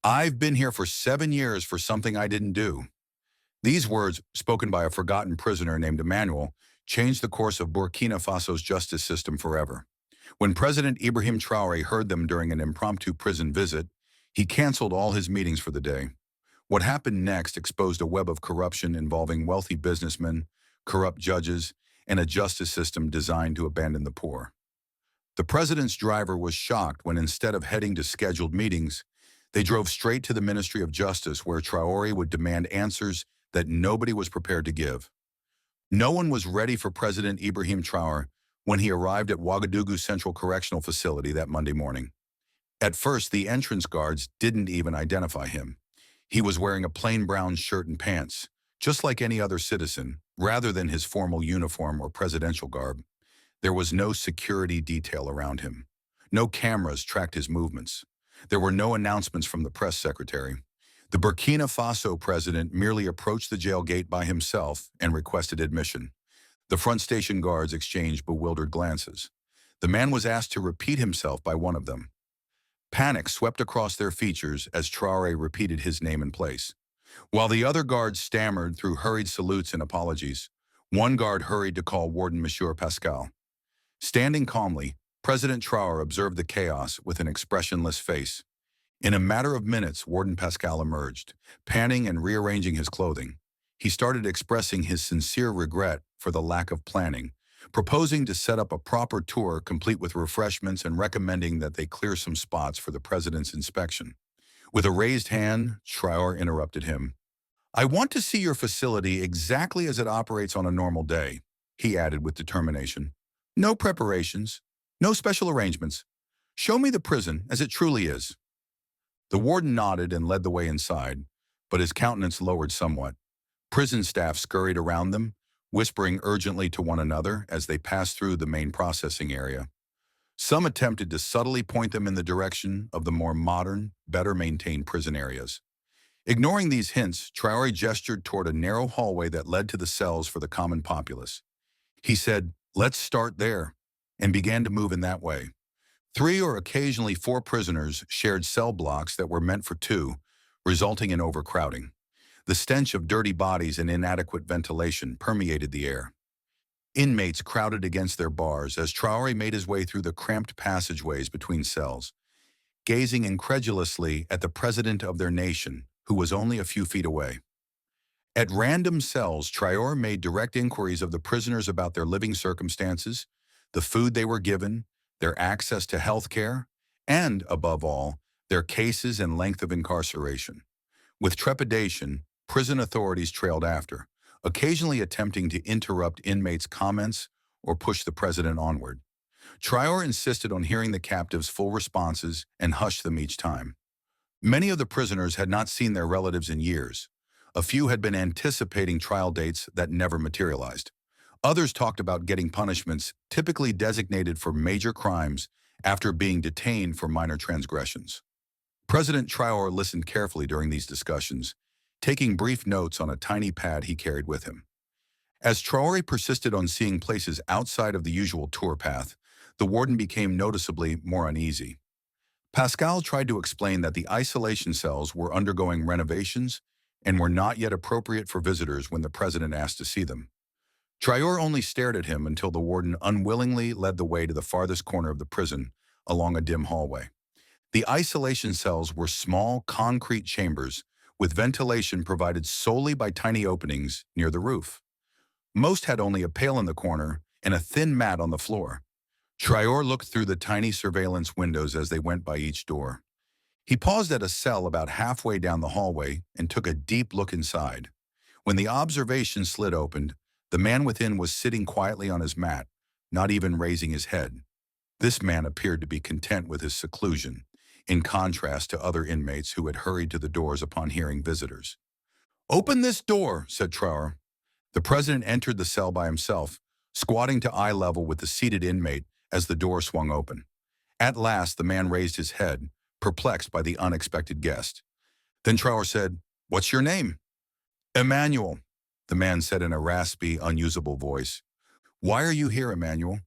"I've been here for 7 years for something I didn't do." These words, spoken by a forgotten prisoner named Emmanuel, changed the course of Burkina Faso's justice system forever. When President Ibrahim Traore heard them during an impromptu prison visit, he canceled all his meetings for the day. What happened next exposed a web of corruption involving wealthy businessmen, corrupt judges, and a justice system designed to abandon the poor. The president's driver was shocked when, instead of heading to scheduled meetings, they drove straight to the Ministry of Justice, where Traore would demand answers that nobody was prepared to give. No one was ready for President Ibrahim Traore when he arrived at Ouagadougou Central Correctional Facility that Monday morning. At first, the entrance guards didn't even identify him. He was wearing a plain brown shirt and pants, just like any other citizen, rather than his formal uniform or presidential garb. There was no security detail around him. No cameras tracked his movements. There were no announcements from the press secretary. The Burkina Faso president merely approached the jail gate by himself and requested admission. The front station guards exchanged bewildered glances. The man was asked to repeat himself by one of them. Panic swept across their features as Traore repeated his name and place. While the other guards stammered through hurried salutes and apologies, one guard hurried to call Warden Monsieur Pascal. Standing calmly, President Traore observed the chaos with an expressionless face. In a matter of minutes, Warden Pascal emerged, panting and rearranging his clothing. He started expressing his sincere regret for the lack of planning, proposing to set up a proper tour complete with refreshments and recommending that they clear some spots for the president's inspection. With a raised hand, Traore interrupted him. "I want to see your facility exactly as it operates on a normal day," he added with determination. "No preparations, no special arrangements. Show me the prison as it truly is." The warden nodded and led the way inside, but his countenance lowered somewhat. Prison staff scurried around them, whispering urgently to one another as they passed through the main processing area. Some attempted to subtly point them in the direction of the more modern, better-maintained prison areas. Ignoring these hints, Traore gestured toward a narrow hallway that led to the cells for the common populace. He said, "Let's start there," and began to move in that way. 3 or occasionally 4 prisoners shared cell blocks that were meant for 2, resulting in overcrowding. The stench of dirty bodies and inadequate ventilation permeated the air. Inmates crowded against their bars as Traore made his way through the cramped passageways between cells, gazing incredulously at the president of their nation, who was only a few feet away. At random cells, Traore made direct inquiries of the prisoners about their living circumstances, the food they were given, their access to health care, and, above all, their cases and length of incarceration. With trepidation, prison authorities trailed after, occasionally attempting to interrupt inmates' comments or push the president onward. Traore insisted on hearing the captives' full responses and hushed them each time. Many of the prisoners had not seen their relatives in years. A few had been anticipating trial dates that never materialized. Others talked about getting punishments typically designated for major crimes after being detained for minor transgressions. President Traore listened carefully during these discussions, taking brief notes on a tiny pad he carried with him. As Traore persisted on seeing places outside of the usual tour path, the warden became noticeably more uneasy. Pascal tried to explain that the isolation cells were undergoing renovations and were not yet appropriate for visitors when the president asked to see them. Traore only stared at him until the warden unwillingly led the way to the farthest corner of the prison, along a dim hallway. The isolation cells were small, concrete chambers with ventilation provided solely by tiny openings near the roof. Most had only a pail in the corner and a thin mat on the floor. Traore looked through the tiny surveillance windows as they went by each door. He paused at a cell about halfway down the hallway and took a deep look inside. When the observation slit opened, the man within was sitting quietly on his mat, not even raising his head. This man appeared to be content with his seclusion, in contrast to other inmates who had hurried to the doors upon hearing visitors. "Open this door," said Traore. The president entered the cell by himself, squatting to eye level with the seated inmate as the door swung open. At last, the man raised his head, perplexed by the unexpected guest. Then Traore said, "What's your name?" "Emmanuel," the man said in a raspy, unusable voice. "Why are you here, Emmanuel?"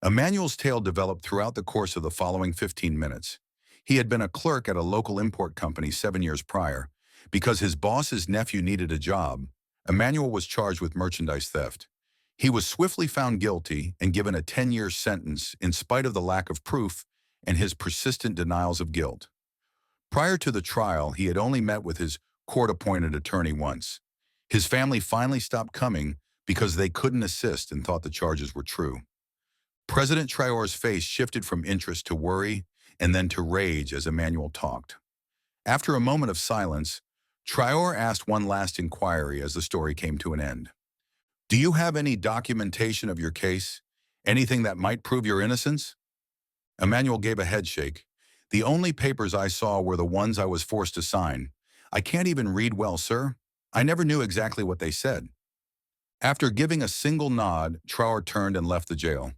Emmanuel's tale developed throughout the course of the following 15 minutes. He had been a clerk at a local import company 7 years prior. Because his boss's nephew needed a job, Emmanuel was charged with merchandise theft. He was swiftly found guilty and given a 10-year sentence in spite of the lack of proof and his persistent denials of guilt. Prior to the trial, he had only met with his court-appointed attorney once. His family finally stopped coming because they couldn't assist and thought the charges were true. President Traore's face shifted from interest to worry and then to rage as Emmanuel talked. After a moment of silence, Traore asked one last inquiry as the story came to an end. "Do you have any documentation of your case? Anything that might prove your innocence?" Emmanuel gave a headshake. "The only papers I saw were the ones I was forced to sign. I can't even read well, sir. I never knew exactly what they said." After giving a single nod, Traore turned and left the jail.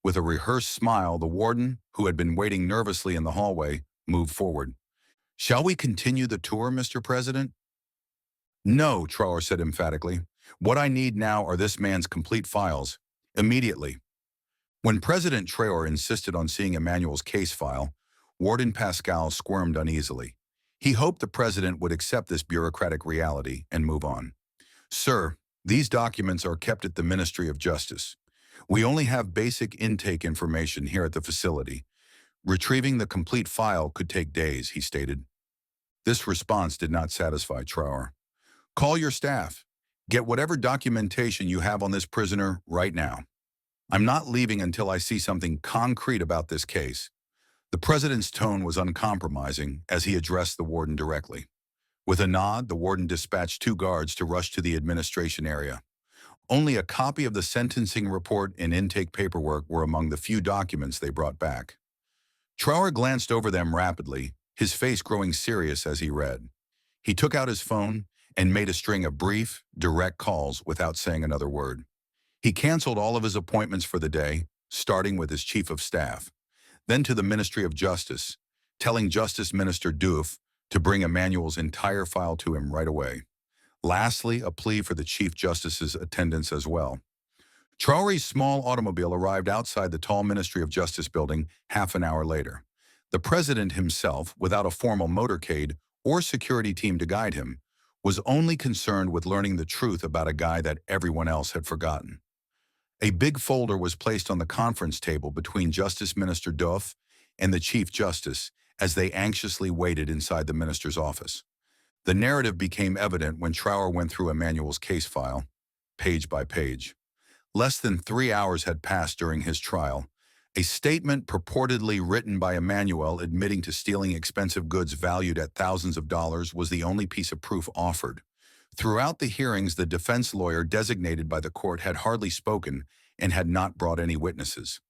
With a rehearsed smile, the warden, who had been waiting nervously in the hallway, moved forward. "Shall we continue the tour, Mr. President?" "No," Traore said emphatically. "What I need now are this man's complete files. Immediately." When President Traore insisted on seeing Emmanuel's case file, Warden Pascal squirmed uneasily. He hoped the president would accept this bureaucratic reality and move on. "Sir, these documents are kept at the Ministry of Justice. We only have basic intake information here at the facility. Retrieving the complete file could take days," he stated. This response did not satisfy Traore. "Call your staff. Get whatever documentation you have on this prisoner right now. I'm not leaving until I see something concrete about this case." The president's tone was uncompromising as he addressed the warden directly. With a nod, the warden dispatched 2 guards to rush to the administration area. Only a copy of the sentencing report and intake paperwork were among the few documents they brought back. Traore glanced over them rapidly, his face growing serious as he read. He took out his phone and made a string of brief, direct calls without saying another word. He canceled all of his appointments for the day, starting with his chief of staff, then to the Ministry of Justice, telling Justice Minister Diouf to bring Emmanuel's entire file to him right away. Lastly, a plea for the Chief Justice's attendance as well. Traore's small automobile arrived outside the tall Ministry of Justice building half an hour later. The president himself, without a formal motorcade or security team to guide him, was only concerned with learning the truth about a guy that everyone else had forgotten. A big folder was placed on the conference table between Justice Minister Diouf and the Chief Justice as they anxiously waited inside the minister's office. The narrative became evident when Traore went through Emmanuel's case file, page by page. Less than 3 hours had passed during his trial. A statement purportedly written by Emmanuel admitting to stealing expensive goods valued at thousands of dollars was the only piece of proof offered. Throughout the hearings, the defense lawyer designated by the court had hardly spoken and had not brought any witnesses.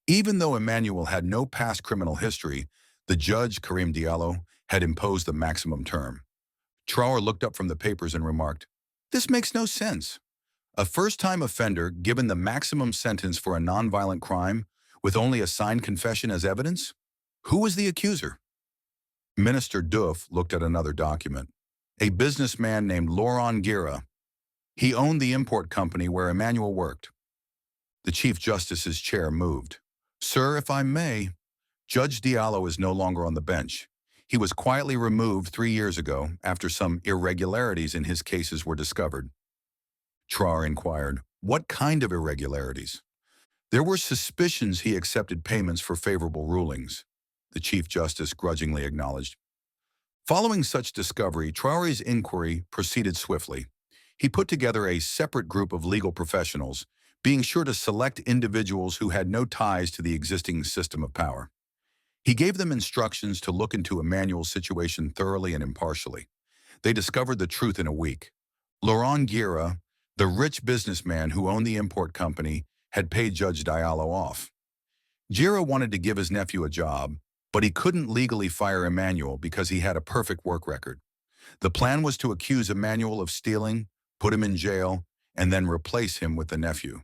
Even though Emmanuel had no past criminal history, the judge, Karim Diallo, had imposed the maximum term. Traore looked up from the papers and remarked, "This makes no sense. A first-time offender given the maximum sentence for a nonviolent crime with only a signed confession as evidence? Who was the accuser?" Minister Diouf looked at another document. A businessman named Laurent Guerra. He owned the import company where Emmanuel worked. The Chief Justice's chair moved. "Sir, if I may, Judge Diallo is no longer on the bench. He was quietly removed 3 years ago after some irregularities in his cases were discovered." Traore inquired, "What kind of irregularities?" "There were suspicions he accepted payments for favorable rulings," the Chief Justice grudgingly acknowledged. Following such discovery, Traore's inquiry proceeded swiftly. He put together a separate group of legal professionals, being sure to select individuals who had no ties to the existing system of power. He gave them instructions to look into Emmanuel's situation thoroughly and impartially. They discovered the truth in a week. Laurent Guerra, the rich businessman who owned the import company, had paid Judge Diallo off. Guerra wanted to give his nephew a job, but he couldn't legally fire Emmanuel because he had a perfect work record. The plan was to accuse Emmanuel of stealing, put him in jail, and then replace him with the nephew.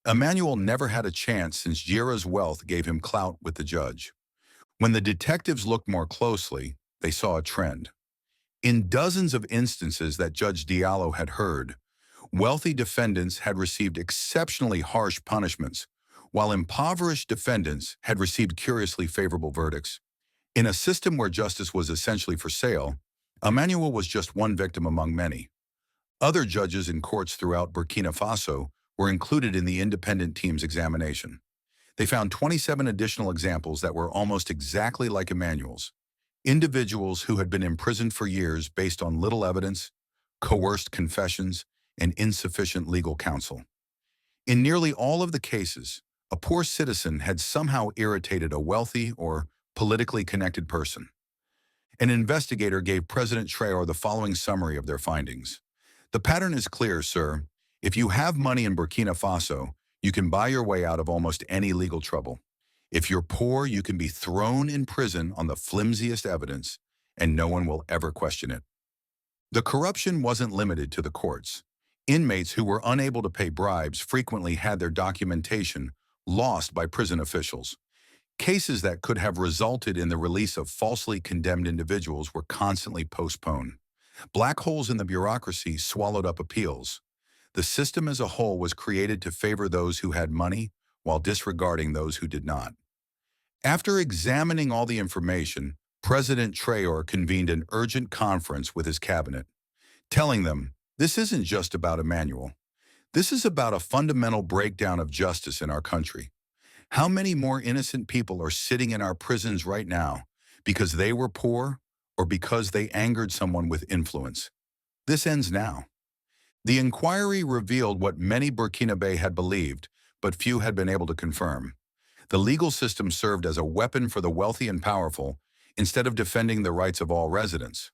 Emmanuel never had a chance since Guerra's wealth gave him clout with the judge. When the detectives looked more closely, they saw a trend. In dozens of instances that Judge Diallo had heard, wealthy defendants had received exceptionally harsh punishments, while impoverished defendants had received curiously favorable verdicts. In a system where justice was essentially for sale, Emmanuel was just one victim among many. Other judges in courts throughout Burkina Faso were included in the independent team's examination. They found 27 additional examples that were almost exactly like Emmanuel's. Individuals who had been imprisoned for years based on little evidence, coerced confessions, and insufficient legal counsel. In nearly all of the cases, a poor citizen had somehow irritated a wealthy or politically connected person. An investigator gave President Traore the following summary of their findings. The pattern is clear, sir. If you have money in Burkina Faso, you can buy your way out of almost any legal trouble. If you're poor, you can be thrown in prison on the flimsiest evidence, and no one will ever question it. The corruption wasn't limited to the courts. Inmates who were unable to pay bribes frequently had their documentation lost by prison officials. Cases that could have resulted in the release of falsely condemned individuals were constantly postponed. Black holes in the bureaucracy swallowed up appeals. The system as a whole was created to favor those who had money while disregarding those who did not. After examining all the information, President Traore convened an urgent conference with his cabinet, telling them, "This isn't just about Emmanuel. This is about a fundamental breakdown of justice in our country. How many more innocent people are sitting in our prisons right now because they were poor or because they angered someone with influence? This ends now." The inquiry revealed what many Burkinabe had believed, but few had been able to confirm. The legal system served as a weapon for the wealthy and powerful instead of defending the rights of all residents.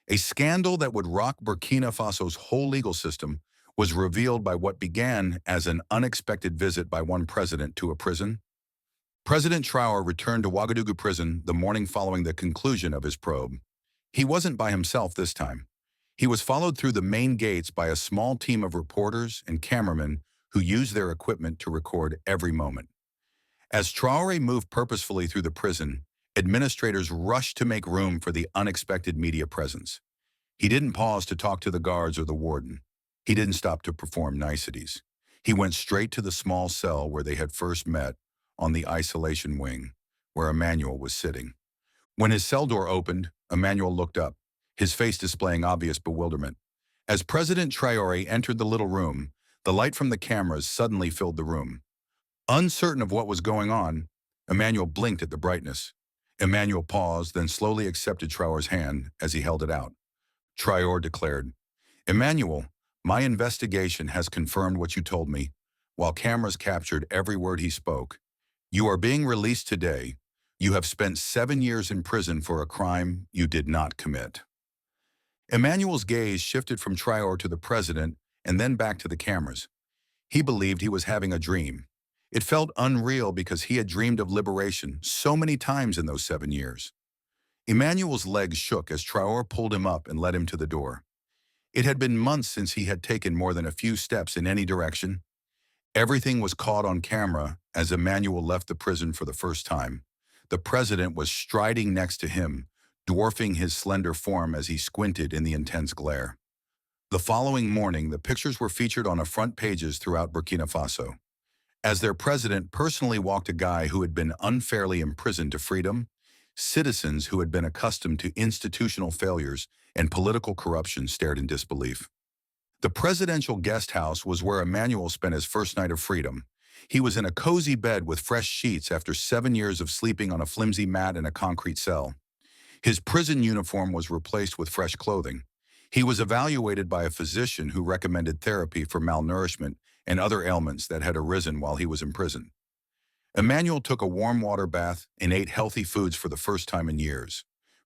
A scandal that would rock Burkina Faso's whole legal system was revealed by what began as an unexpected visit by one president to a prison. President Traore returned to Ouagadougou prison the morning following the conclusion of his probe. He wasn't by himself this time. He was followed through the main gates by a small team of reporters and cameramen who used their equipment to record every moment. As Traore moved purposefully through the prison, administrators rushed to make room for the unexpected media presence. He didn't pause to talk to the guards or the warden. He didn't stop to perform niceties. He went straight to the small cell where they had first met, on the isolation wing, where Emmanuel was sitting. When his cell door opened, Emmanuel looked up, his face displaying obvious bewilderment. As President Traore entered the little room, the light from the cameras suddenly filled the room. Uncertain of what was going on, Emmanuel blinked at the brightness. Emmanuel paused, then slowly accepted Traore's hand as he held it out. Traore declared, "Emmanuel, my investigation has confirmed what you told me, while cameras captured every word he spoke. You are being released today. You have spent 7 years in prison for a crime you did not commit." Emmanuel's gaze shifted from Traore to the president and then back to the cameras. He believed he was having a dream. It felt unreal because he had dreamed of liberation so many times in those 7 years. Emmanuel's legs shook as Traore pulled him up and led him to the door. It had been months since he had taken more than a few steps in any direction. Everything was caught on camera as Emmanuel left the prison for the first time. The president was striding next to him, dwarfing his slender form as he squinted in the intense glare. The following morning, the pictures were featured on the front pages throughout Burkina Faso. As their president personally walked a guy who had been unfairly imprisoned to freedom, citizens who had been accustomed to institutional failures and political corruption stared in disbelief. The presidential guest house was where Emmanuel spent his first night of freedom. He was in a cozy bed with fresh sheets after 7 years of sleeping on a flimsy mat in a concrete cell. His prison uniform was replaced with fresh clothing. He was evaluated by a physician who recommended therapy for malnourishment and other ailments that had arisen while he was in prison. Emmanuel took a warm water bath and ate healthy foods for the first time in years.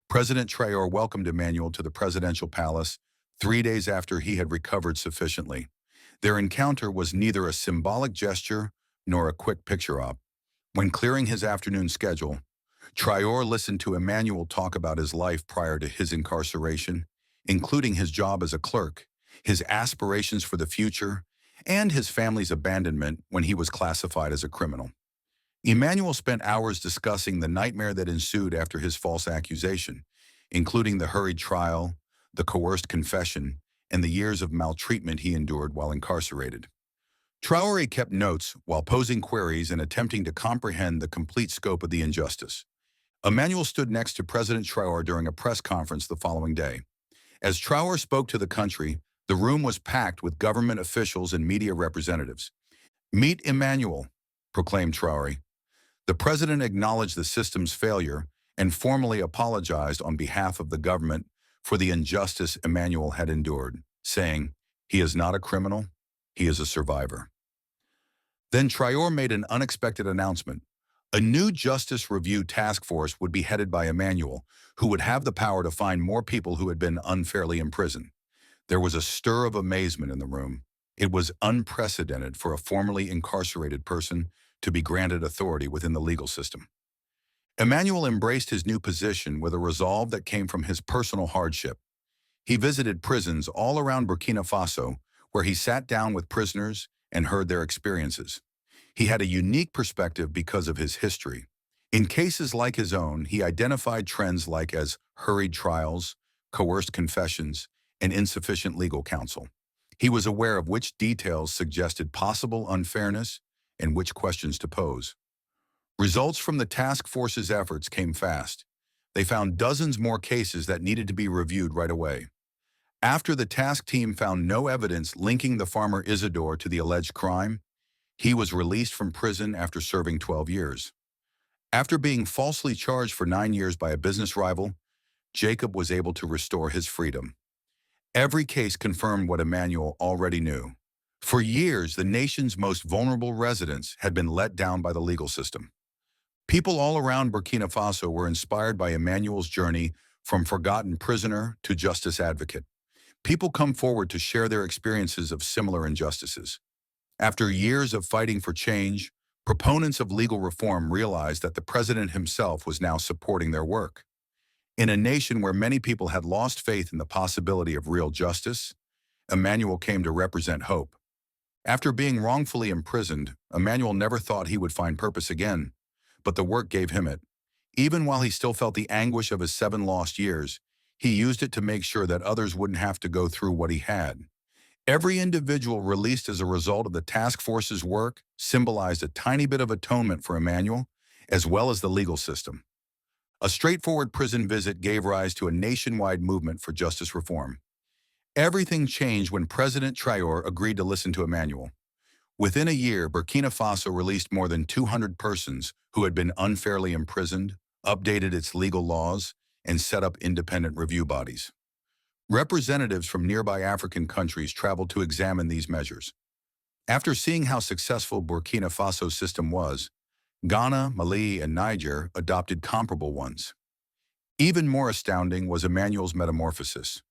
President Traore welcomed Emmanuel to the presidential palace 3 days after he had recovered sufficiently. Their encounter was neither a symbolic gesture nor a quick picture op. When clearing his afternoon schedule, Traore listened to Emmanuel talk about his life prior to his incarceration, including his job as a clerk, his aspirations for the future, and his family's abandonment when he was classified as a criminal. Emmanuel spent hours discussing the nightmare that ensued after his false accusation, including the hurried trial, the coerced confession, and the years of maltreatment he endured while incarcerated. Traore kept notes while posing queries and attempting to comprehend the complete scope of the injustice. Emmanuel stood next to President Traore during a press conference the following day. As Traore spoke to the country, the room was packed with government officials and media representatives. "Meet Emmanuel," proclaimed Traore. The president acknowledged the system's failure and formally apologized on behalf of the government for the injustice Emmanuel had endured, saying, "He is not a criminal, he is a survivor." Then Traore made an unexpected announcement. A new Justice Review task force would be headed by Emmanuel, who would have the power to find more people who had been unfairly imprisoned. There was a stir of amazement in the room. It was unprecedented for a formerly incarcerated person to be granted authority within the legal system. Emmanuel embraced his new position with a resolve that came from his personal hardship. He visited prisons all around Burkina Faso, where he sat down with prisoners and heard their experiences. He had a unique perspective because of his history. In cases like his own, he identified trends like as hurried trials, coerced confessions, and insufficient legal counsel. He was aware of which details suggested possible unfairness and which questions to pose. Results from the task force's efforts came fast. They found dozens more cases that needed to be reviewed right away. After the task team found no evidence linking the farmer Isidore to the alleged crime, he was released from prison after serving 12 years. After being falsely charged for 9 years by a business rival, Jacob was able to restore his freedom. Every case confirmed what Emmanuel already knew. For years, the nation's most vulnerable residents had been let down by the legal system. People all around Burkina Faso were inspired by Emmanuel's journey from forgotten prisoner to justice advocate. People come forward to share their experiences of similar injustices. After years of fighting for change, proponents of legal reform realized that the president himself was now supporting their work. In a nation where many people had lost faith in the possibility of real justice, Emmanuel came to represent hope. After being wrongfully imprisoned, Emmanuel never thought he would find purpose again, but the work gave him it. Even while he still felt the anguish of his 7 lost years, he used it to make sure that others wouldn't have to go through what he had. Every individual released as a result of the task force's work symbolized a tiny bit of atonement for Emmanuel, as well as the legal system. A straightforward prison visit gave rise to a nationwide movement for justice reform. Everything changed when President Traore agreed to listen to Emmanuel. Within a year, Burkina Faso released more than 200 persons who had been unfairly imprisoned, updated its legal laws, and set up independent review bodies. Representatives from nearby African countries traveled to examine these measures. After seeing how successful Burkina Faso's system was, Ghana, Mali, and Niger adopted comparable ones. Even more astounding was Emmanuel's metamorphosis.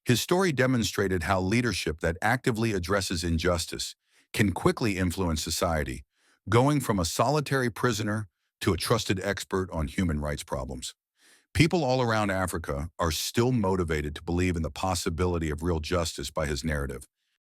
His story demonstrated how leadership that actively addresses injustice can quickly influence society, going from a solitary prisoner to a trusted expert on human rights problems. People all around Africa are still motivated to believe in the possibility of real justice by his narrative,